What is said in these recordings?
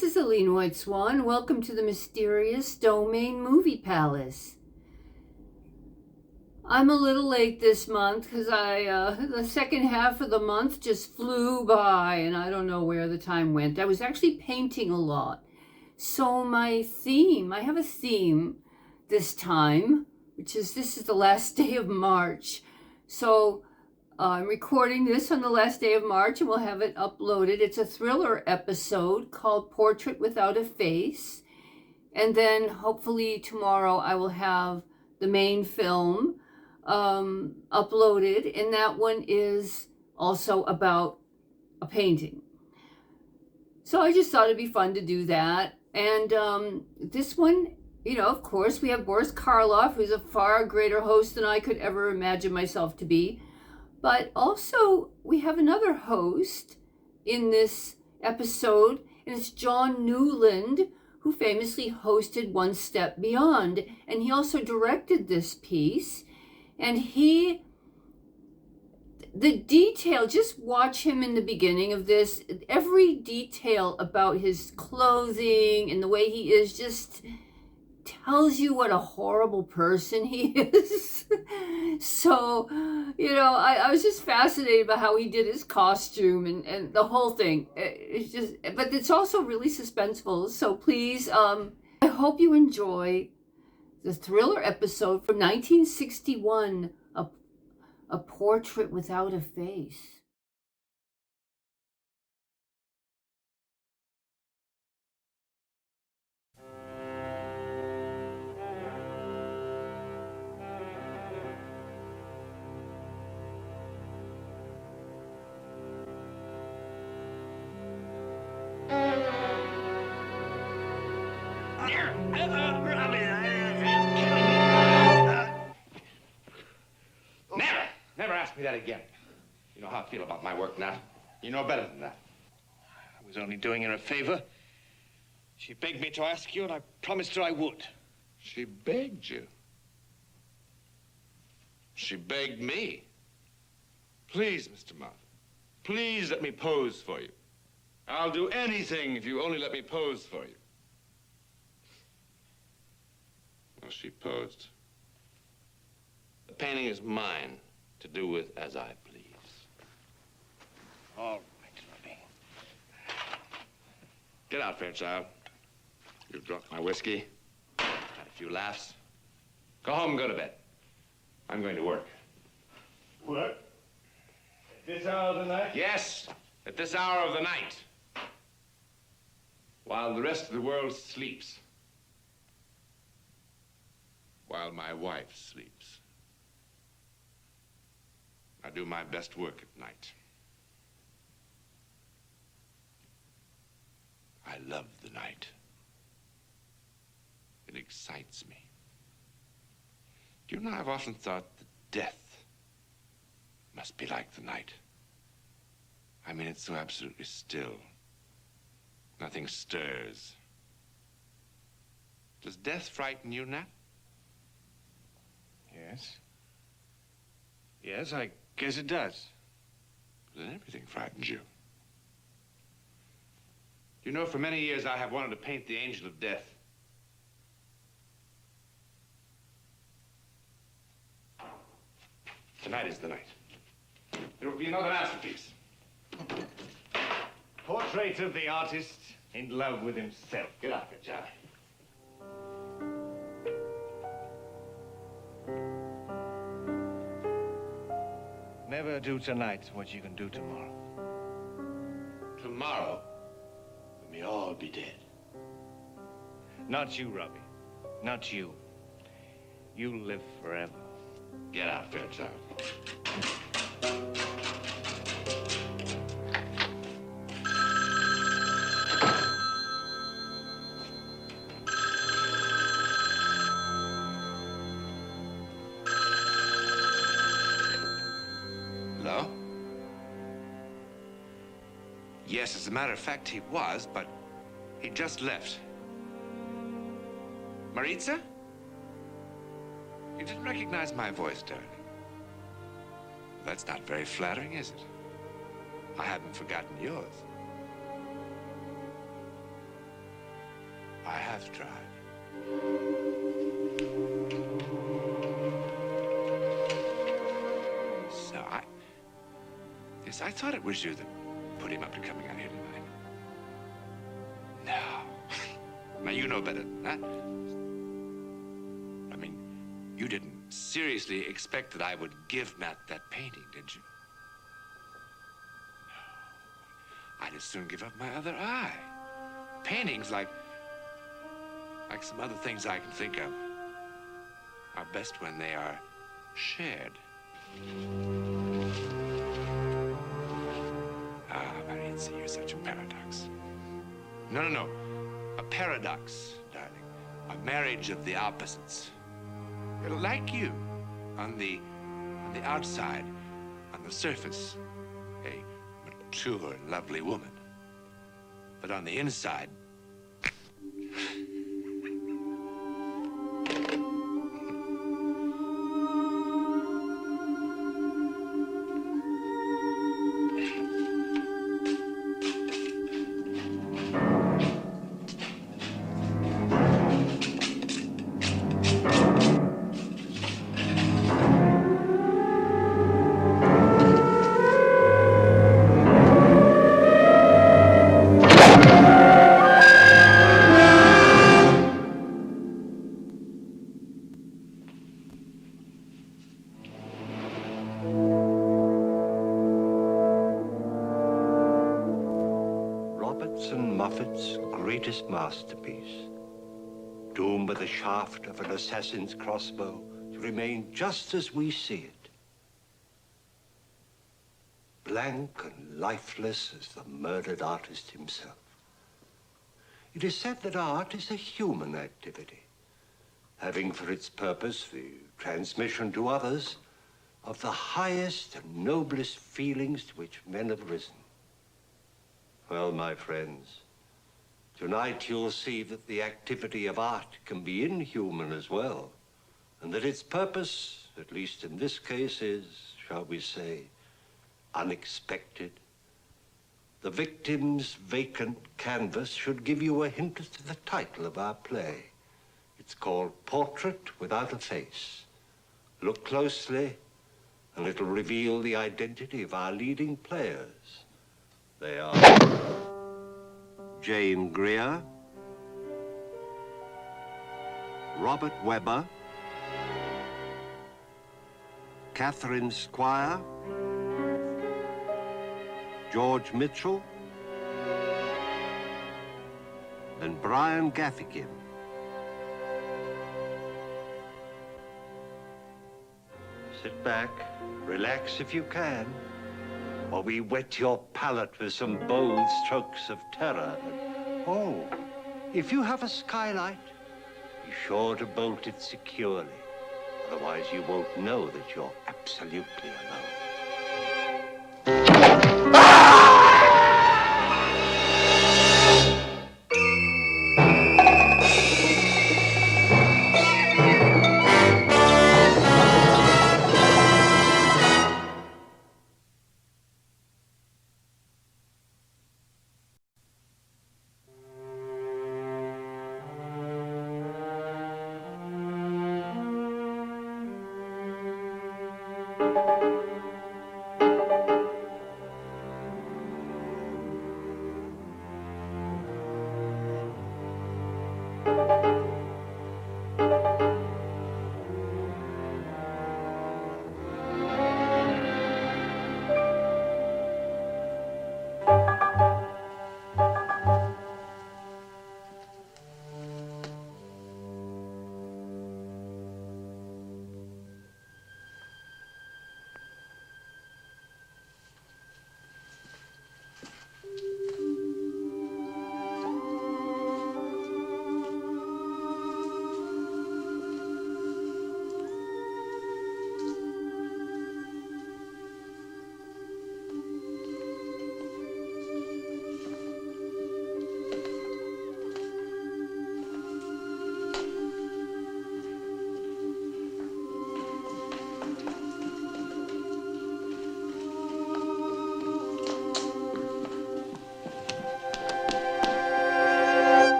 this is Aline White Swan. Welcome to the mysterious Domain Movie Palace. I'm a little late this month because the second half of the month just flew by and I don't know where the time went. I was actually painting a lot. So my theme, I have a theme this time, which is this is the last day of March. So I'm recording this on the last day of March and we'll have it uploaded. It's a thriller episode called Portrait Without a Face. And then hopefully tomorrow I will have the main film uploaded. And that one is also about a painting. So I just thought it'd be fun to do that. And this one, you know, of course, we have Boris Karlofff, who's a far greater host than I could ever imagine myself to be. But also, we have another host in this episode, and it's John Newland, who famously hosted One Step Beyond. And he also directed this piece. And the detail, just watch him in the beginning of this, every detail about his clothing and the way he is just tells you what a horrible person he is. So, you know, I was just fascinated by how he did his costume and the whole thing. It's just, but it's also really suspenseful. So please, I hope you enjoy the thriller episode from 1961, A Portrait Without a Face. Never ask me that again. You know how I feel about my work now. You know better than that. I was only doing her a favor. She begged me to ask you, and I promised her I would. She begged you? She begged me? Please, Mr. Moffat, please let me pose for you. I'll do anything if you only let me pose for you. Well, she posed. The painting is mine to do with as I please. All right, Robbie. Get out, Fairchild. You've drunk my whiskey, had a few laughs. Go home and go to bed. I'm going to work. Work? At this hour of the night? Yes, at this hour of the night. While the rest of the world sleeps. While my wife sleeps. I do my best work at night. I love the night. It excites me. Do you know, I've often thought that death must be like the night. I mean, it's so absolutely still. Nothing stirs. Does death frighten you, Nat? Yes. Yes, I guess it does. Then everything frightens you. You know, for many years I have wanted to paint the angel of death. Tonight is the night. It will be another masterpiece. Portrait of the artist in love with himself. Get out, Fairchild. Never do tonight what you can do tomorrow. Tomorrow, we may all be dead. Not you, Robbie. Not you. You'll live forever. Get out, Fairchild. Hello? Yes, as a matter of fact, he was, but he just left. Maritza? You didn't recognize my voice, darling. That's not very flattering, is it? I haven't forgotten yours. I have tried. So yes, I thought it was you that put him up to coming out here tonight. No. Now, you know better than that. I mean, you didn't seriously expect that I would give Matt that painting, did you? No. I'd as soon give up my other eye. Paintings, like some other things I can think of, are best when they are shared. Ah, Mariette, you're such a paradox. No. A paradox, darling. A marriage of the opposites. Like you, on the outside, on the surface, a mature, lovely woman. But on the inside, Moffat's greatest masterpiece, doomed with the shaft of an assassin's crossbow to remain just as we see it. Blank and lifeless as the murdered artist himself. It is said that art is a human activity, having for its purpose the transmission to others of the highest and noblest feelings to which men have risen. Well, my friends, tonight you'll see that the activity of art can be inhuman as well, and that its purpose, at least in this case, is, shall we say, unexpected. The victim's vacant canvas should give you a hint as to the title of our play. It's called Portrait Without a Face. Look closely, and it'll reveal the identity of our leading players. They are Jane Greer, Robert Webber, Katherine Squire, George Mitchell, and Brian Gaffikin. Sit back, relax if you can, while we whet your palate with some bold strokes of terror. Oh, if you have a skylight, be sure to bolt it securely. Otherwise, you won't know that you're absolutely alone.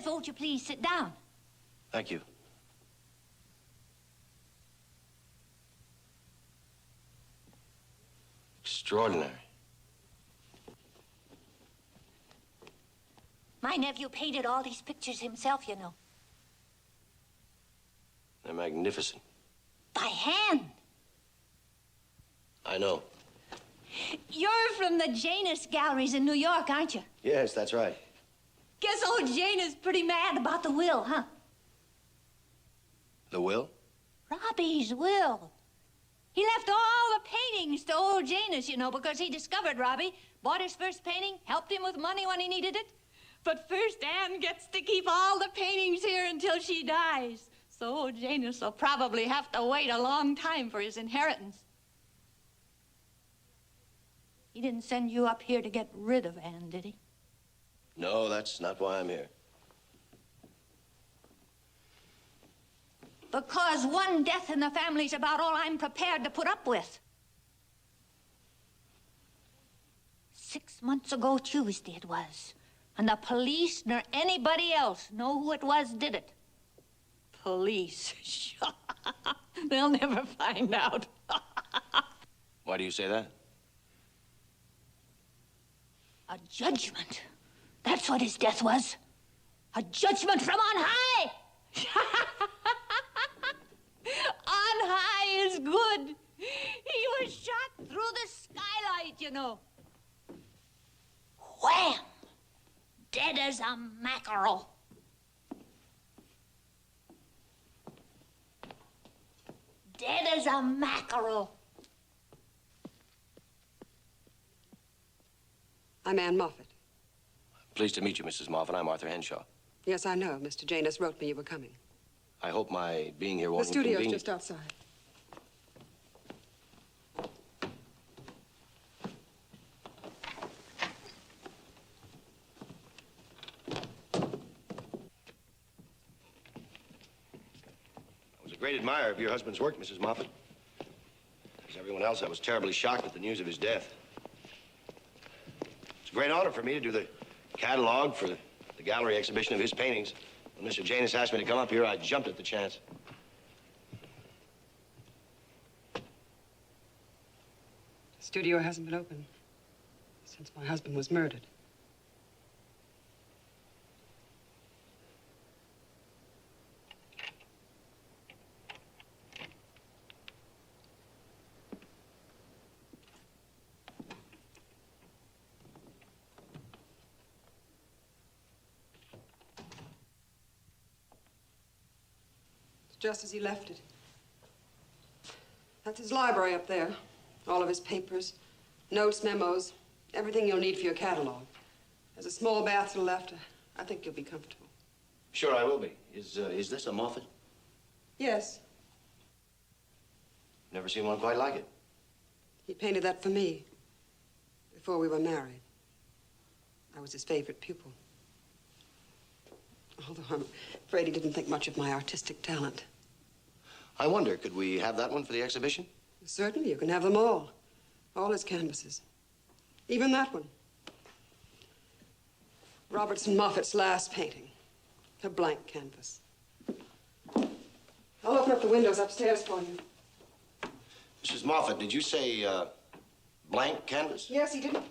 says, won't you please sit down? Thank you. Extraordinary. My nephew painted all these pictures himself, you know. They're magnificent. By hand. I know. You're from the Janus galleries in New York, aren't you? Yes, that's right. Guess old Janus pretty mad about the will, huh? The will? Robbie's will. He left all the paintings to old Janus, you know, because he discovered Robbie, bought his first painting, helped him with money when he needed it. But first, Anne gets to keep all the paintings here until she dies. So old Janus will probably have to wait a long time for his inheritance. He didn't send you up here to get rid of Anne, did he? No, that's not why I'm here. Because one death in the family's about all I'm prepared to put up with. 6 months ago Tuesday it was. And the police nor anybody else know who it was did it. Police. They'll never find out. Why do you say that? A judgment. That's what his death was. A judgment from on high. On high is good. He was shot through the skylight, you know. Wham! Dead as a mackerel. Dead as a mackerel. I'm Anne Moffat. Pleased to meet you, Mrs. Moffat. I'm Arthur Henshaw. Yes, I know. Mr. Janus wrote me you were coming. I hope my being here The wasn't studio's convenient. just outside. I was a great admirer of your husband's work, Mrs. Moffat. As everyone else, I was terribly shocked at the news of his death. It's a great honor for me to do the catalog for the gallery exhibition of his paintings. When Mr. Janus asked me to come up here, I jumped at the chance. The studio hasn't been open since my husband was murdered. Just as he left it. That's his library up there. All of his papers, notes, memos, everything you'll need for your catalog. There's a small bath to the left. I think you'll be comfortable. Sure, I will be. Is this a Moffat? Yes. Never seen one quite like it. He painted that for me before we were married. I was his favorite pupil. Although I'm afraid he didn't think much of my artistic talent. I wonder, could we have that one for the exhibition? Certainly, you can have them all. All his canvases. Even that one. Robertson Moffat's last painting. A blank canvas. I'll open up the windows upstairs for you. Mrs. Moffat, did you say, blank canvas? Yes, he didn't.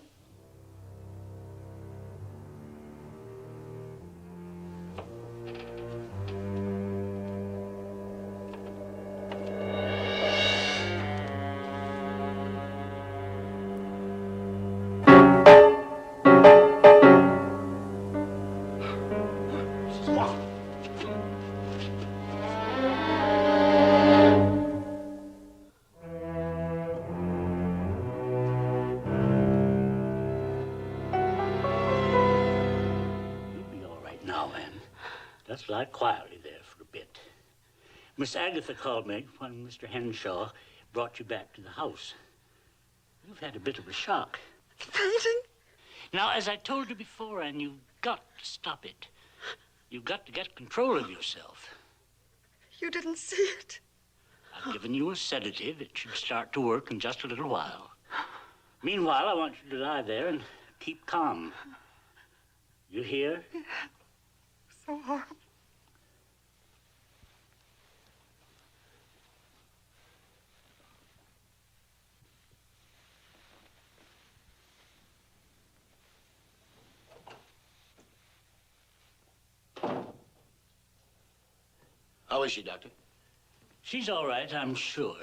Lie quietly there for a bit. Miss Agatha called me when Mr. Henshaw brought you back to the house. You've had a bit of a shock. Painting? Now, as I told you before, Anne, you've got to stop it. You've got to get control of yourself. You didn't see it. I've given you a sedative. It should start to work in just a little while. Meanwhile, I want you to lie there and keep calm. You hear? so horrible. How is she, Doctor? She's all right, I'm sure.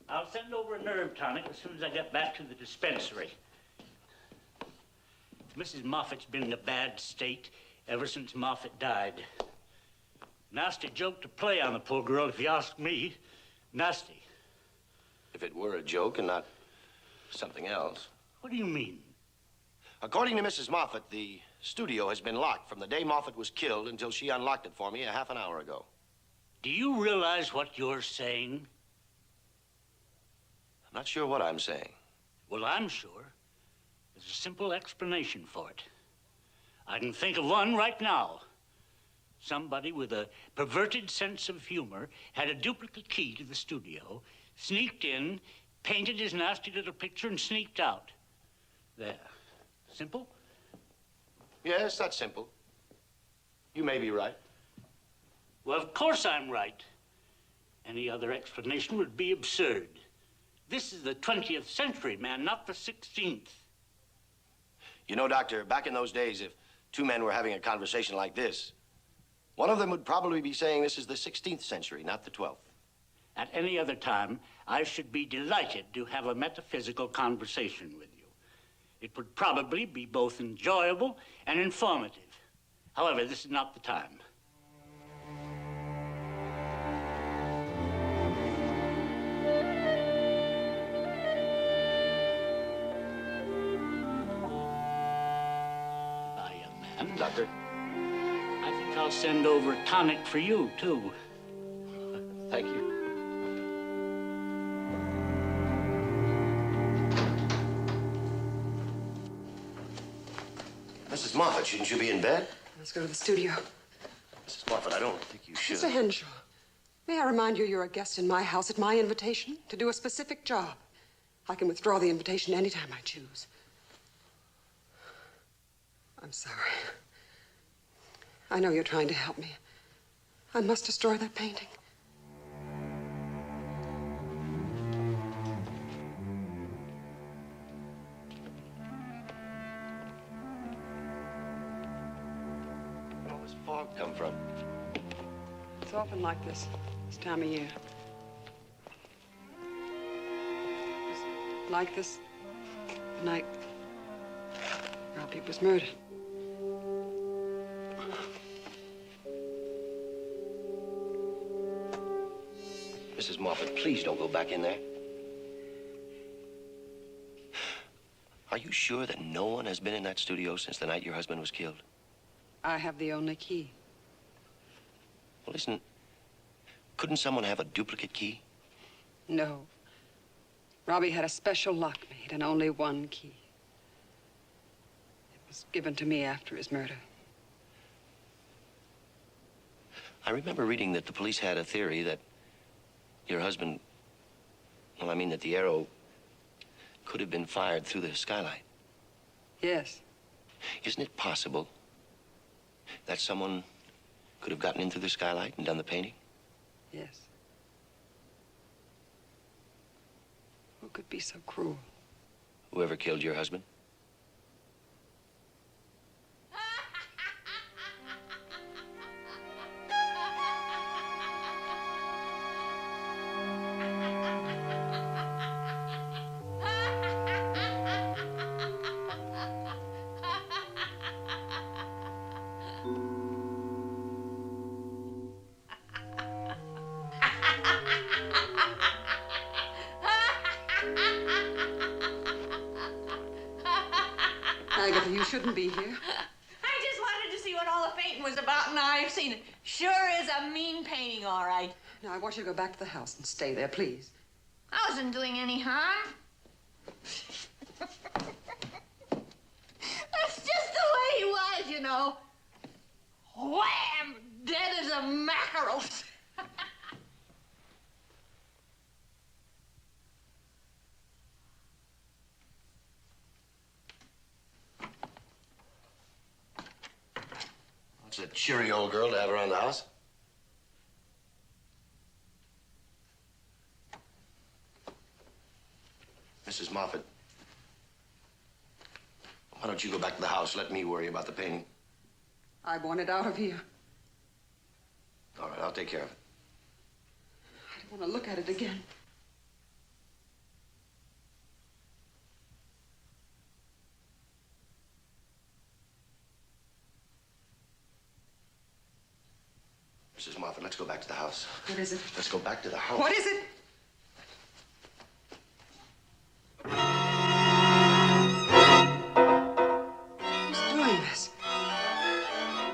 I'll send over a nerve tonic as soon as I get back to the dispensary. Mrs. Moffat's been in a bad state ever since Moffat died. Nasty joke to play on the poor girl, if you ask me. Nasty. If it were a joke and not something else. What do you mean? According to Mrs. Moffat, the studio has been locked from the day Moffat was killed until she unlocked it for me a half an hour ago. Do you realize what you're saying? I'm not sure what I'm saying. Well, I'm sure. There's a simple explanation for it. I can think of one right now. Somebody with a perverted sense of humor had a duplicate key to the studio, sneaked in, painted his nasty little picture, and sneaked out. There. Simple? Yes, that's simple. You may be right. Well, of course I'm right. Any other explanation would be absurd. This is the 20th century, man, not the 16th. You know, Doctor, back in those days, if two men were having a conversation like this, one of them would probably be saying this is the 16th century, not the 12th. At any other time, I should be delighted to have a metaphysical conversation with you. It would probably be both enjoyable and informative. However, this is not the time. Goodbye, young man. Doctor? I think I'll send over a tonic for you, too. Thank you. Mrs. Moffat, shouldn't you be in bed? Let's go to the studio. Mrs. Moffat, I don't think you should. Mr. Henshaw, may I remind you you're a guest in my house at my invitation to do a specific job. I can withdraw the invitation anytime I choose. I'm sorry. I know you're trying to help me. I must destroy that painting. Where all this fog come from? It's often like this time of year. It's like this the night Robbie was murdered. Mrs. Moffat, please don't go back in there. Are you sure that no one has been in that studio since the night your husband was killed? I have the only key. Well, couldn't someone have a duplicate key? No. Robbie had a special lock made and only one key. It was given to me after his murder. I remember reading that the police had a theory that your husband, well, I mean that the arrow could have been fired through the skylight. Yes. Isn't it possible that someone could have gotten in through the skylight and done the painting? Yes. Who could be so cruel? Whoever killed your husband? Agatha, you shouldn't be here. I just wanted to see what all the painting was about, and I've seen it. Sure is a mean painting, all right. Now, I want you to go back to the house and stay there, please. I wasn't doing any harm. That's just the way he was, you know. Wham! Dead as a mackerel. She's a cheery old girl to have around the house. Mrs. Moffat, why don't you go back to the house? Let me worry about the painting. I want it out of here. All right, I'll take care of it. I don't want to look at it again. Mrs. Moffat, let's go back to the house. What is it? Let's go back to the house. What is it? Who's doing this?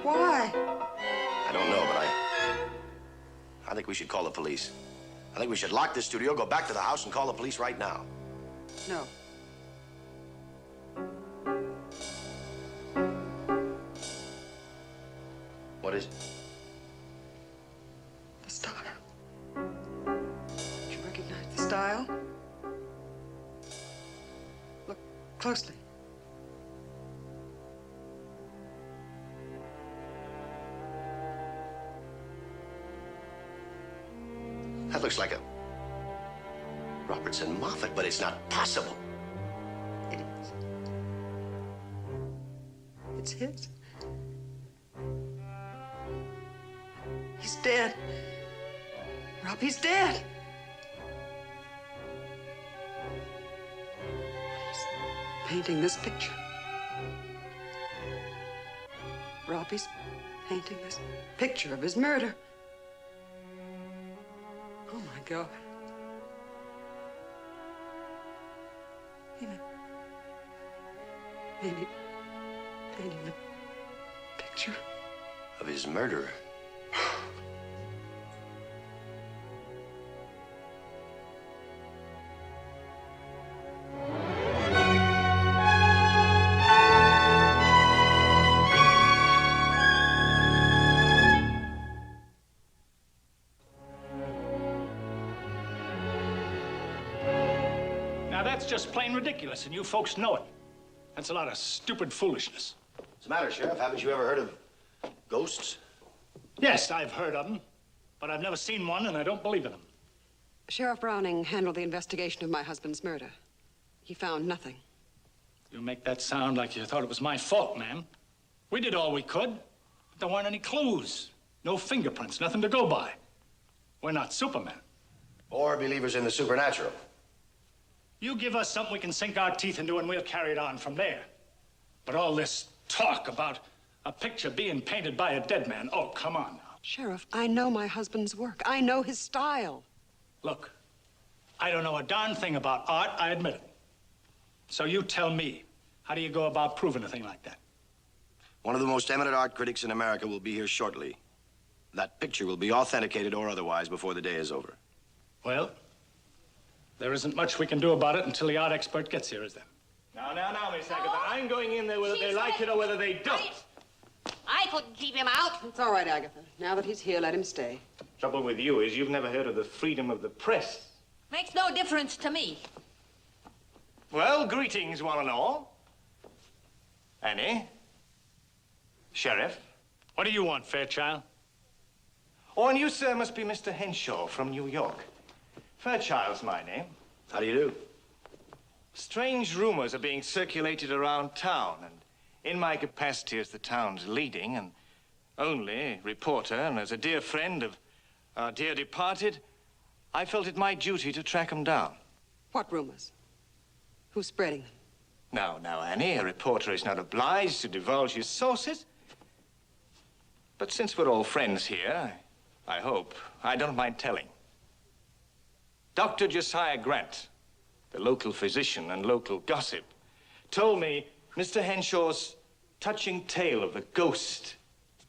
Why? I don't know, but I think we should call the police. I think we should lock this studio, go back to the house, and call the police right now. No. What is it? The style. Do you recognize the style? Look closely. That looks like a Robertson Moffat, but it's not possible. It is. It's his. He's dead. Robbie's dead. He's painting this picture. Robbie's painting this picture of his murder. Oh, my God. Maybe painting the picture Of his murderer. Now, that's just plain ridiculous, and you folks know it. That's a lot of stupid foolishness. What's the matter, Sheriff? Haven't you ever heard of ghosts? Yes, I've heard of them, but I've never seen one, and I don't believe in them. Sheriff Browning handled the investigation of my husband's murder. He found nothing. You make that sound like you thought it was my fault, ma'am. We did all we could, but there weren't any clues. No fingerprints, nothing to go by. We're not Supermen. Or believers in the supernatural? You give us something we can sink our teeth into, and we'll carry it on from there. But all this talk about a picture being painted by a dead man, oh, come on now. Sheriff, I know my husband's work. I know his style. Look, I don't know a darn thing about art, I admit it. So you tell me, how do you go about proving a thing like that? One of the most eminent art critics in America will be here shortly. That picture will be authenticated or otherwise before the day is over. Well, there isn't much we can do about it until the art expert gets here, is there? Now, Miss Agatha, I'm going in there whether they like it or whether they don't. I couldn't keep him out. It's all right, Agatha. Now that he's here, let him stay. Trouble with you is you've never heard of the freedom of the press. Makes no difference to me. Well, greetings, one and all. Annie? Sheriff? What do you want, Fairchild? Oh, and you, sir, must be Mr. Henshaw from New York. Fairchild's my name. How do you do? Strange rumors are being circulated around town, and in my capacity as the town's leading and only reporter, and as a dear friend of our dear departed, I felt it my duty to track them down. What rumors? Who's spreading them? Now, Annie, a reporter is not obliged to divulge his sources. But since we're all friends here, I hope, I don't mind telling. Dr. Josiah Grant, the local physician and local gossip, told me Mr. Henshaw's touching tale of the ghost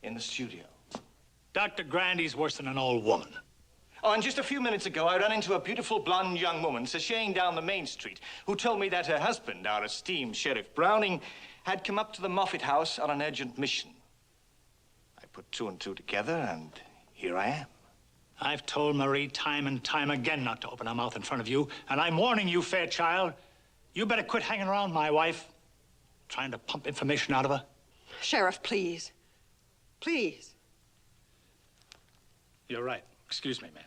in the studio. Dr. Grandy's worse than an old woman. Oh, and just a few minutes ago, I ran into a beautiful blonde young woman sashaying down the main street who told me that her husband, our esteemed Sheriff Browning, had come up to the Moffat house on an urgent mission. I put two and two together, and here I am. I've told Marie time and time again not to open her mouth in front of you, and I'm warning you, Fairchild, you better quit hanging around my wife, trying to pump information out of her. Sheriff, please. Please. You're right. Excuse me, ma'am.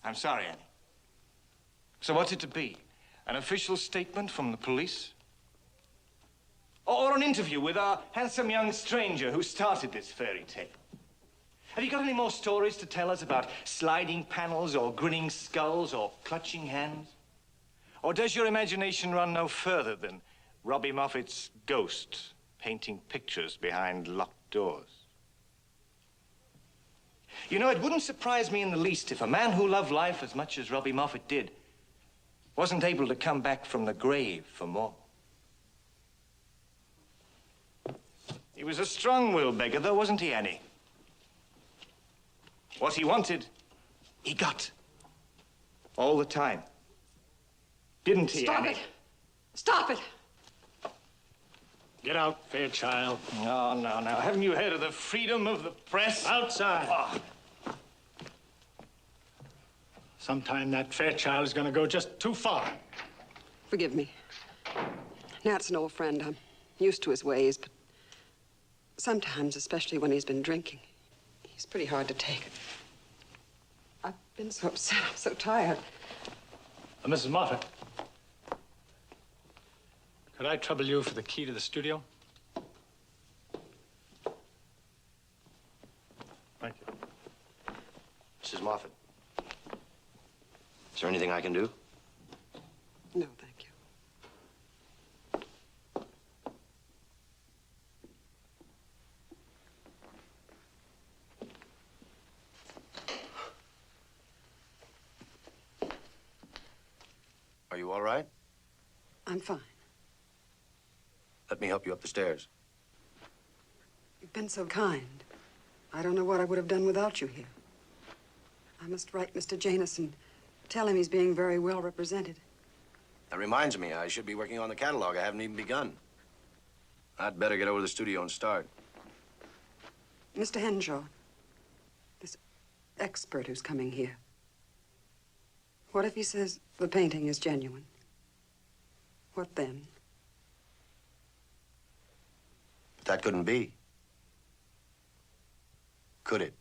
I'm sorry, Annie. So what's it to be? An official statement from the police? Or an interview with our handsome young stranger who started this fairy tale? Have you got any more stories to tell us about sliding panels or grinning skulls or clutching hands? Or does your imagination run no further than Robbie Moffat's ghost painting pictures behind locked doors? You know, it wouldn't surprise me in the least if a man who loved life as much as Robbie Moffat did wasn't able to come back from the grave for more. He was a strong-willed beggar, though, wasn't he, Annie? What he wanted, he got. All the time. Didn't he, Stop Annie? it! Stop it! Get out, Fairchild. No, no, no. Haven't you heard of the freedom of the press? Outside. Oh. Sometime that Fairchild is going to go just too far. Forgive me. Nat's an old friend. I'm used to his ways, but sometimes, especially when he's been drinking, he's pretty hard to take. I've been so upset. I'm so tired. Mrs. Moffat, could I trouble you for the key to the studio? Thank you. Mrs. Moffat, is there anything I can do? No, thank you. Are you all right? I'm fine. Let me help you up the stairs. You've been so kind. I don't know what I would have done without you here. I must write Mr. Janison, tell him he's being very well represented. That reminds me, I should be working on the catalog. I haven't even begun. I'd better get over to the studio and start. Mr. Henshaw, this expert who's coming here, what if he says the painting is genuine? What then? But that couldn't be. Could it?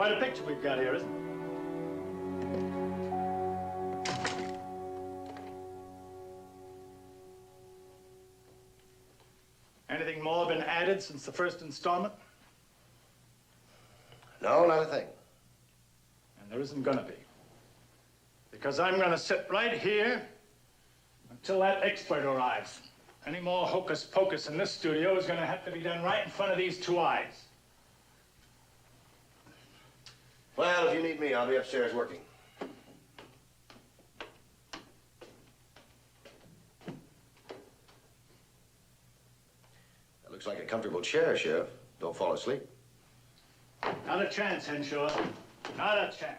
Quite a picture we've got here, isn't it? Anything more been added since the first installment? No, not a thing. And there isn't gonna be. Because I'm gonna sit right here until that expert arrives. Any more hocus pocus in this studio is gonna have to be done right in front of these two eyes. Well, if you need me, I'll be upstairs working. That looks like a comfortable chair, Sheriff. Don't fall asleep. Not a chance, Henshaw. Not a chance.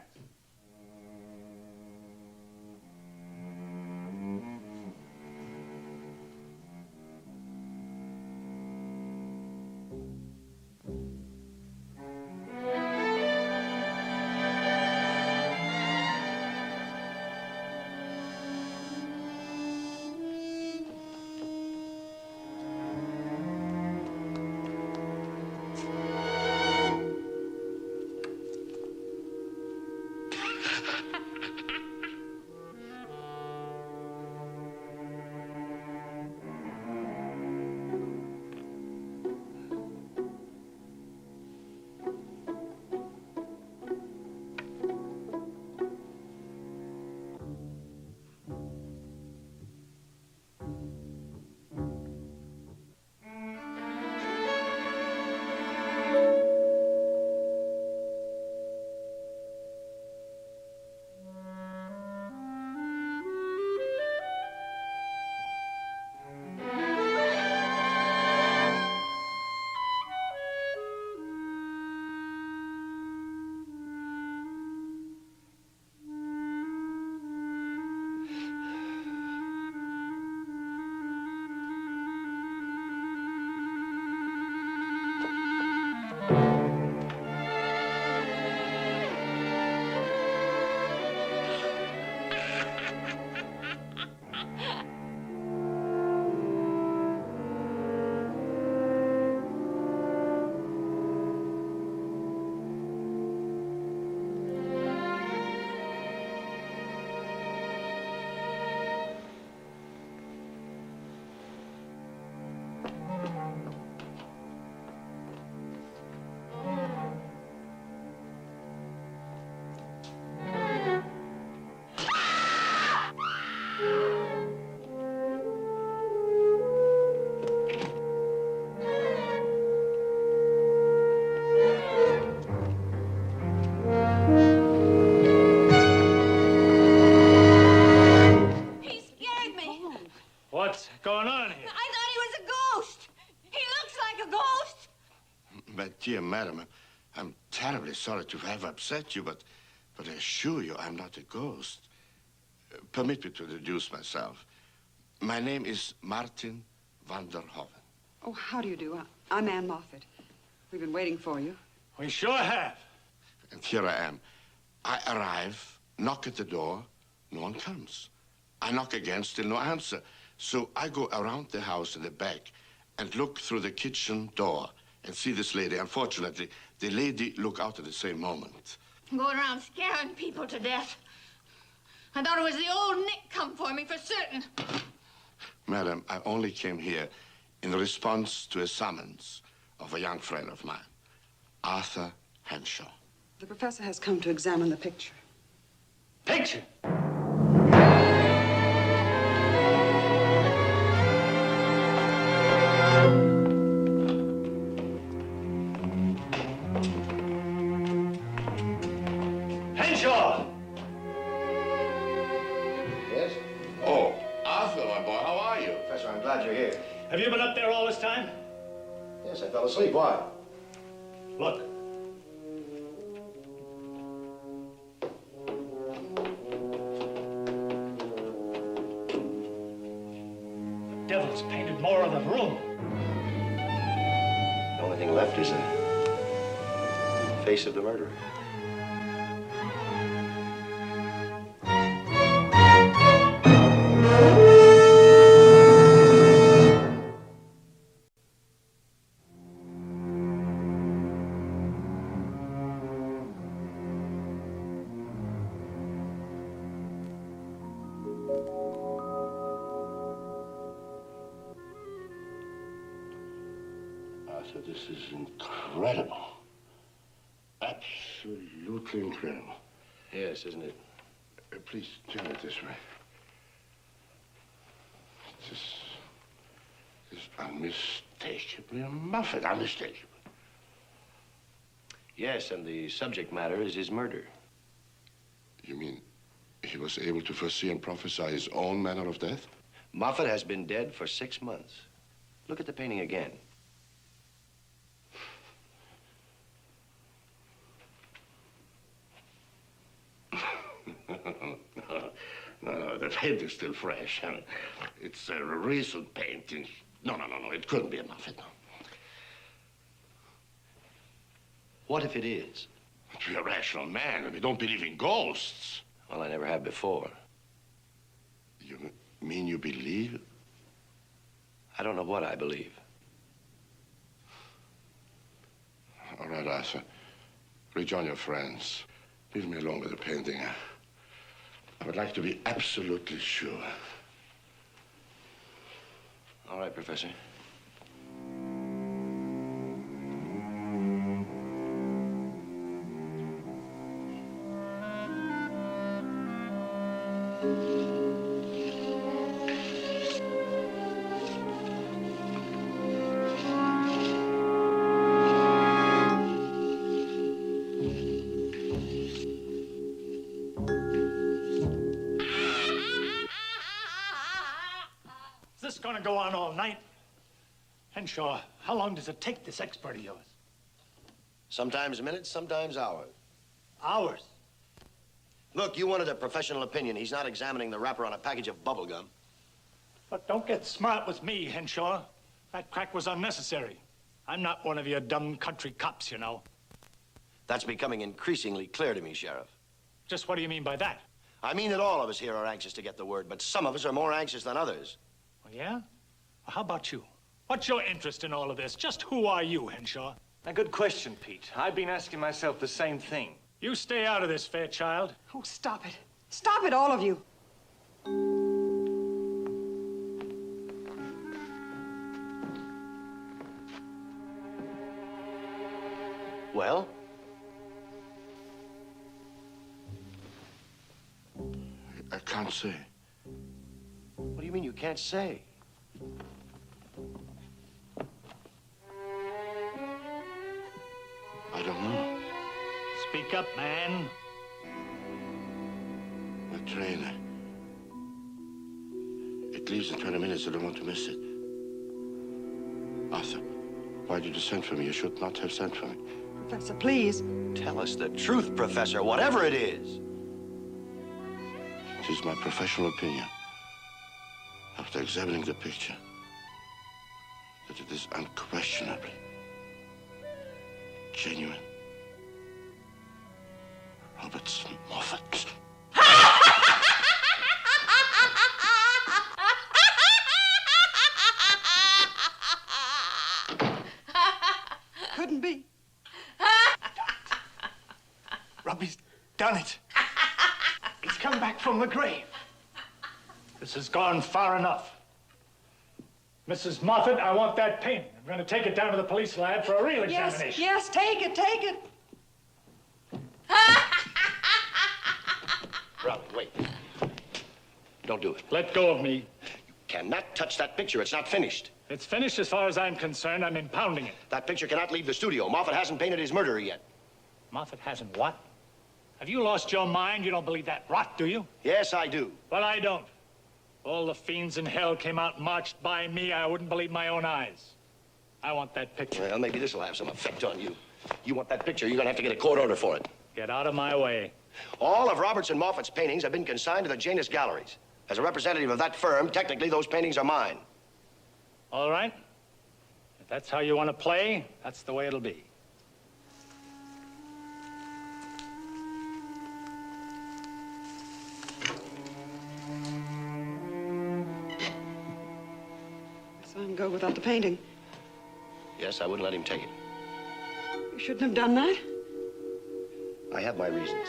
my dear madam, I'm terribly sorry to have upset you, but I assure you I'm not a ghost. Permit me to introduce myself. My name is Martin Vander Hoven. Oh, how do you do? I'm Ann Moffat. We've been waiting for you. We sure have. And here I am. I arrive, knock at the door, no one comes. I knock again, still no answer. So I go around the house in the back and look through the kitchen door and see this lady. Unfortunately, the lady look out at the same moment. Going around scaring people to death. I thought it was the old Nick come for me for certain. Madam, I only came here in response to a summons of a young friend of mine, Arthur Henshaw. The professor has come to examine the picture. Picture? Henshaw! Yes? Oh, Arthur, my boy, how are you? Professor, I'm glad you're here. Have you been up there all this time? Yes, I fell asleep. Why? Look. The devil's painted more of the room. The only thing left is the face of the murderer. Arthur, this is incredible. Absolutely incredible. Yes, isn't it? Please turn it this way. This is unmistakably a Moffat, unmistakable. Yes, and the subject matter is his murder. You mean he was able to foresee and prophesy his own manner of death? Moffat has been dead for 6 months. Look at the painting again. No, the paint is still fresh. I mean, it's a recent painting. No, it couldn't be a Moffat, no. What if it is? But you're a rational man, and we don't believe in ghosts. Well, I never have before. You mean you believe? I don't know what I believe. All right, Arthur. Rejoin your friends. Leave me alone with the painting. I would like to be absolutely sure. All right, Professor. Is this going to go on all night? Henshaw, how long does it take this expert of yours? Sometimes minutes, sometimes hours. Hours? Look, you wanted a professional opinion. He's not examining the wrapper on a package of bubble gum. But don't get smart with me, Henshaw. That crack was unnecessary. I'm not one of your dumb country cops, you know. That's becoming increasingly clear to me, Sheriff. Just what do you mean by that? I mean that all of us here are anxious to get the word, but some of us are more anxious than others. Oh, yeah? Well, how about you? What's your interest in all of this? Just who are you, Henshaw? A good question, Pete. I've been asking myself the same thing. You stay out of this, Fairchild. Oh, stop it. Stop it, all of you. Well? I can't say. What do you mean you can't say? I don't know. Speak up, man. My train. It leaves in 20 minutes. I don't want to miss it. Arthur, Why did you send for me? You should not have sent for me. Professor, please. Tell us the truth, Professor, whatever it is. It is my professional opinion, after examining the picture, that it is unquestionably genuine. Robertson Moffat. Couldn't be. Robbie's done it. He's come back from the grave. This has gone far enough. Mrs. Moffat, I want that painting. I'm going to take it down to the police lab for a real examination. Yes, take it, take it. Robbie, wait. Don't do it. Let go of me. Cannot touch that picture. It's not finished. It's finished as far as I'm concerned. I'm impounding it. That picture cannot leave the studio. Moffat hasn't painted his murderer yet. Moffat hasn't what? Have you lost your mind? You don't believe that rot, do you? Yes, I do. Well, I don't. All the fiends in hell came out and marched by me. I wouldn't believe my own eyes. I want that picture. Well, maybe this will have some effect on you. You want that picture, you're going to have to get a court order for it. Get out of my way. All of Robertson Moffat's paintings have been consigned to the Janus Galleries. As a representative of that firm, technically, those paintings are mine. All right. If that's how you want to play, that's the way it'll be. So I can go without the painting. Yes, I wouldn't let him take it. You shouldn't have done that. I have my reasons.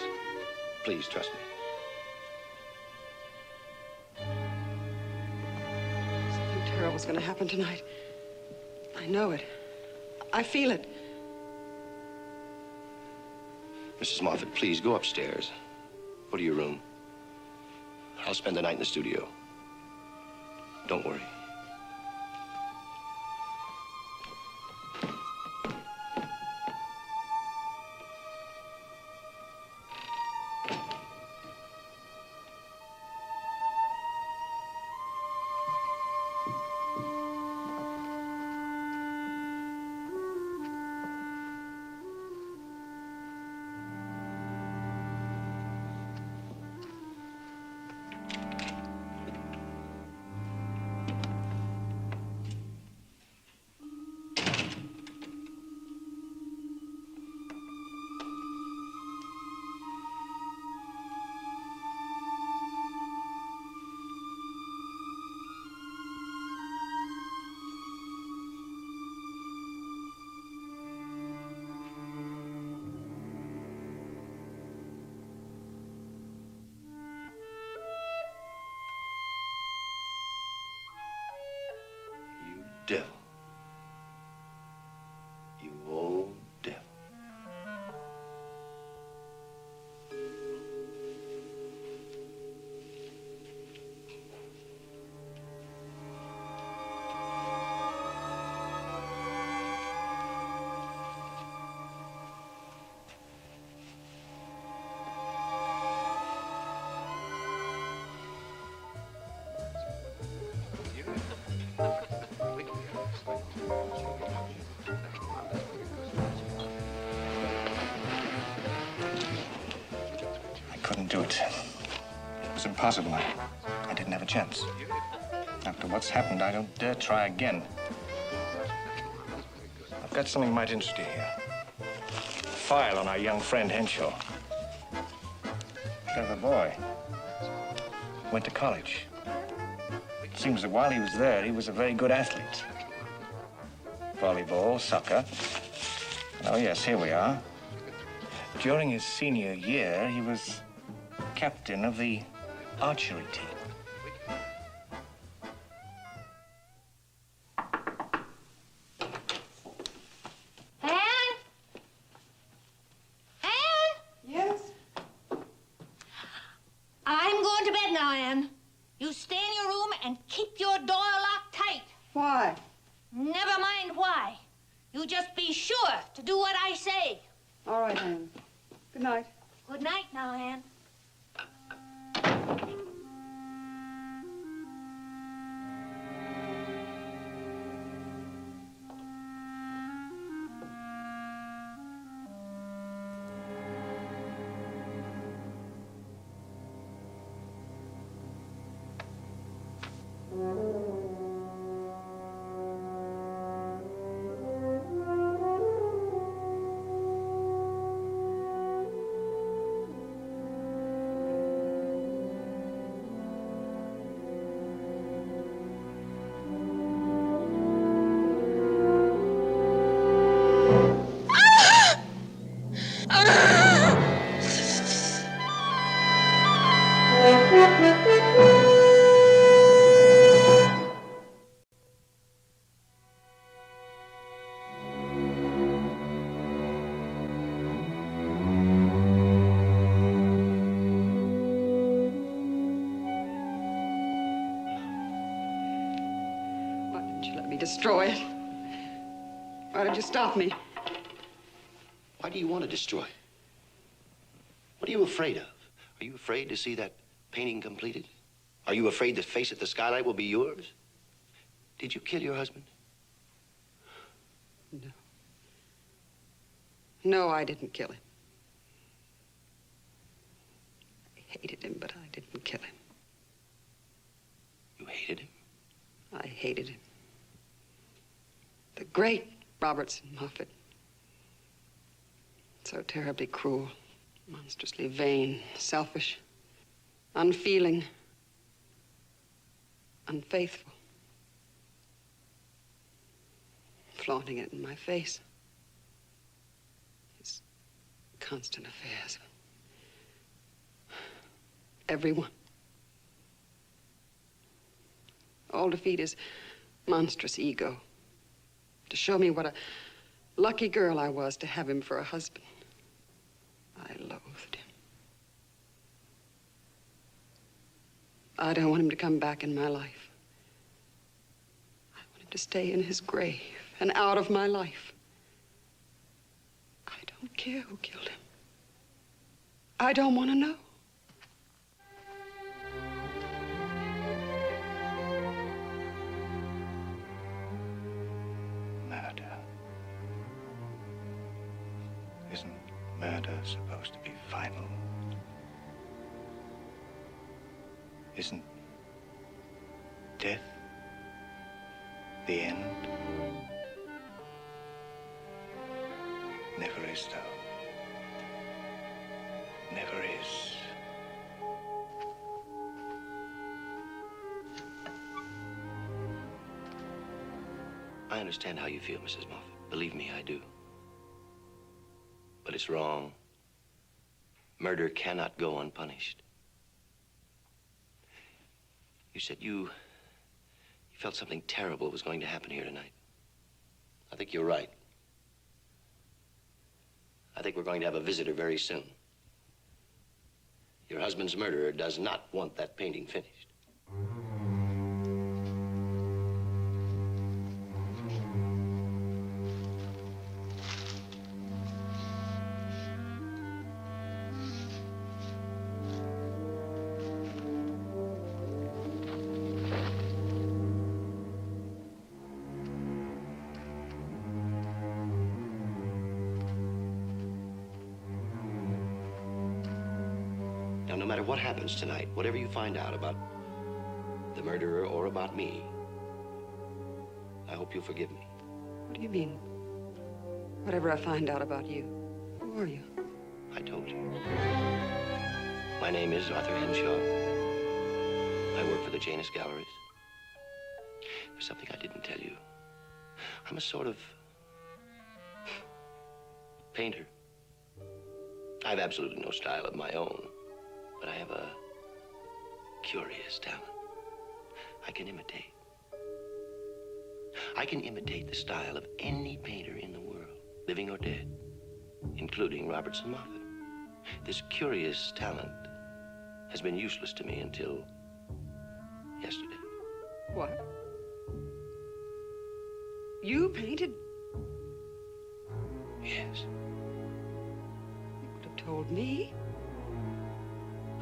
Please, trust me. Something terrible's going to happen tonight. I know it. I feel it. Mrs. Moffat, please go upstairs. Go to your room. I'll spend the night in the studio. Don't worry. Devil. You old devil. Do it. It was impossible. I didn't have a chance. After what's happened, I don't dare try again. I've got something might interest you here. A file on our young friend Henshaw. Clever boy. Went to college. It seems that while he was there, he was a very good athlete. Volleyball, soccer. Oh, yes, here we are. During his senior year, he was captain of the archery team. Anne? Anne? Yes? I'm going to bed now, Anne. You stay in your room and keep your door locked tight. Why? Never mind why. You just be sure to do what I say. All right, Anne. Good night. Good night now, Anne. destroy it. Why did you stop me? Why do you want to destroy? What are you afraid of? Are you afraid to see that painting completed? Are you afraid to face it, the skylight will be yours? Did you kill your husband? No. No, I didn't kill him. I hated him, but I didn't kill him. You hated him? I hated him. The great Robertson Moffat. So terribly cruel, monstrously vain, selfish, unfeeling, unfaithful. Flaunting it in my face. His constant affairs. Everyone. All to feed his monstrous ego. To show me what a lucky girl I was to have him for a husband. I loathed him. I don't want him to come back in my life. I want him to stay in his grave and out of my life. I don't care who killed him. I don't want to know. Murder. Isn't murder supposed to be final? Isn't death the end? Never is, though. Never is. I understand how you feel, Mrs. Moffat. Believe me, I do. But it's wrong. Murder cannot go unpunished. You said you felt something terrible was going to happen here tonight. I think you're right. I think we're going to have a visitor very soon. Your husband's murderer does not want that painting finished. No matter what happens tonight, whatever you find out about the murderer or about me, I hope you'll forgive me. What do you mean? Whatever I find out about you. Who are you? I told you. My name is Arthur Henshaw. I work for the Janus Galleries. There's something I didn't tell you. I'm a sort of painter. I have absolutely no style of my own. But I have a curious talent. I can imitate. I can imitate the style of any painter in the world, living or dead, including Robertson Moffat. This curious talent has been useless to me until yesterday. What? You painted? Yes. You could have told me.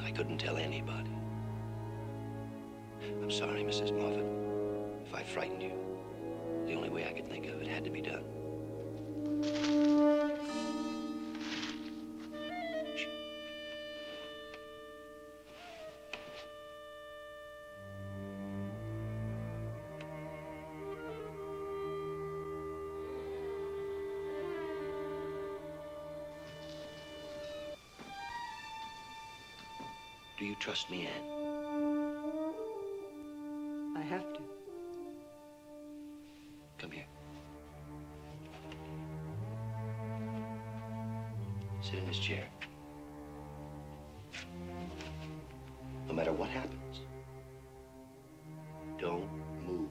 I couldn't tell anybody. I'm sorry, Mrs. Moffat, if I frightened you. The only way I could think of it had to be done. Shh. Do you trust me, Anne? I have to. Come here. Sit in this chair. No matter what happens, don't move.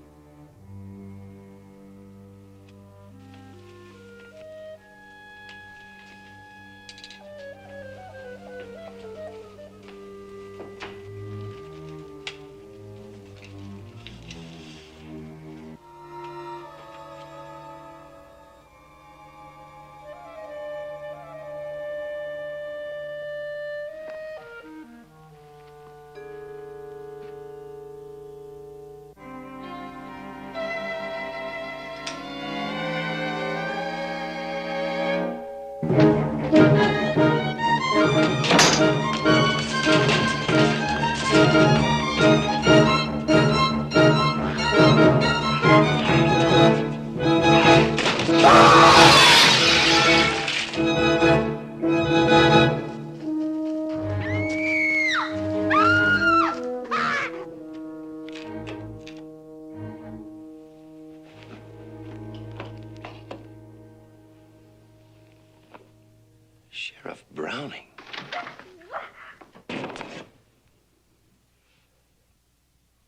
Sheriff Browning.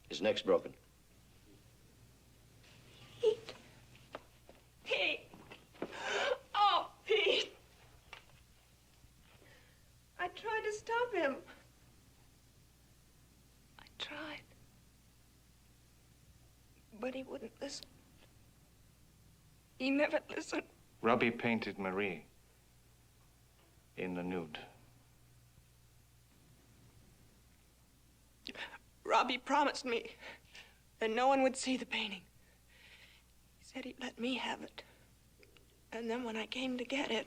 His neck's broken. Pete. Pete. Oh, Pete. I tried to stop him. I tried. But he wouldn't listen. He never listened. Robbie painted Marie in the nude. Robbie promised me that no one would see the painting. He said he'd let me have it. And then when I came to get it,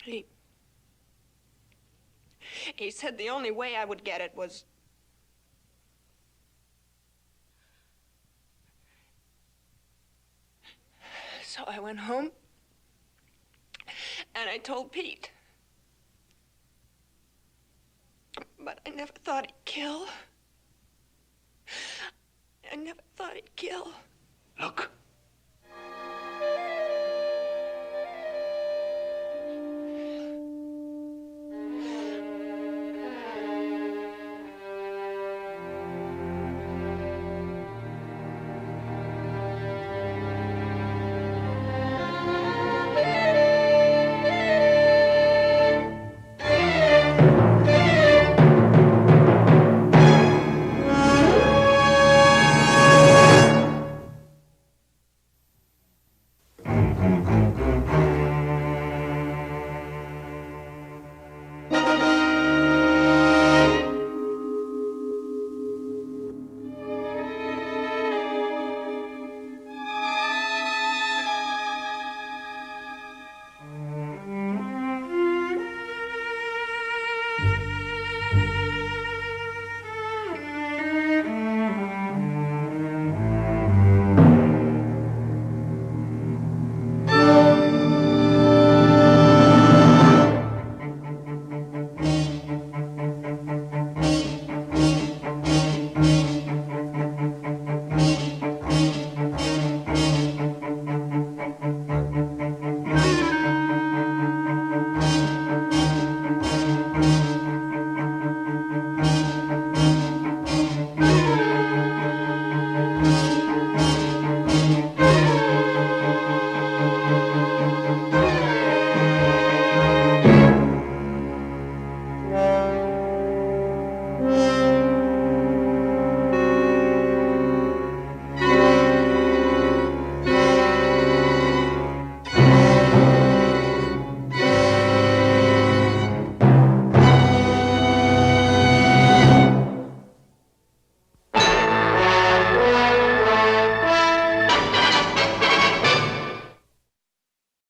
he said the only way I would get it was so I went home and I told Pete. But I never thought he'd kill. I never thought he'd kill. Look.